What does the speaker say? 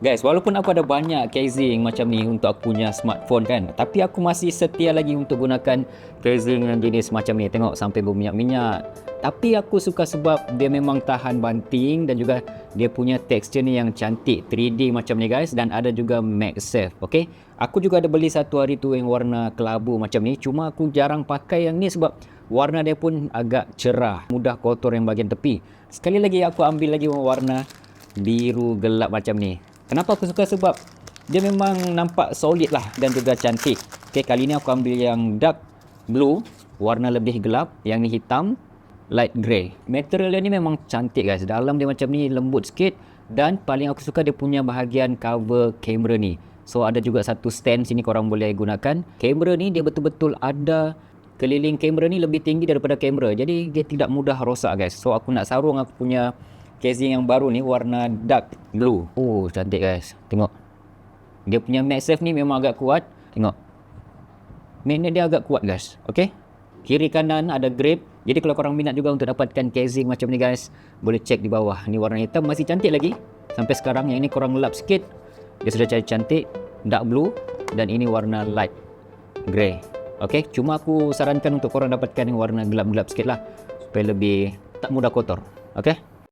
Guys, walaupun aku ada banyak casing macam ni untuk aku punya smartphone kan, tapi aku masih setia lagi untuk gunakan casing yang jenis macam ni. Tengok sampai berminyak-minyak. Tapi aku suka sebab dia memang tahan banting dan juga dia punya tekstur ni yang cantik 3D macam ni guys, dan ada juga MagSafe. Okay, aku juga ada beli satu hari tu yang warna kelabu macam ni, cuma aku jarang pakai yang ni sebab warna dia pun agak cerah, mudah kotor yang bahagian tepi. Sekali lagi aku ambil lagi warna biru gelap macam ni. Kenapa aku suka? Sebab dia memang nampak solid lah dan juga cantik. Okay, kali ni aku ambil yang dark blue, warna lebih gelap. Yang ni hitam, light grey. Material dia ni memang cantik guys. Dalam dia macam ni lembut sikit. Dan paling aku suka dia punya bahagian cover kamera ni. So ada juga satu stand sini korang boleh gunakan. Kamera ni dia betul-betul ada, keliling kamera ni lebih tinggi daripada kamera. Jadi dia tidak mudah rosak guys. So aku nak sarung aku punya casing yang baru ni warna dark blue. Oh, cantik guys. Tengok. Dia punya MagSafe ni memang agak kuat. Tengok. Magnet dia agak kuat guys. Okay. Kiri kanan ada grip. Jadi kalau korang minat juga untuk dapatkan casing macam ni guys, boleh check di bawah. Ni warna hitam masih cantik lagi. Sampai sekarang yang ini korang lap sikit. Dia sudah cantik. Dark blue. Dan ini warna light grey. Okay. Cuma aku sarankan untuk korang dapatkan yang warna gelap-gelap sikit lah. Supaya lebih tak mudah kotor. Okay.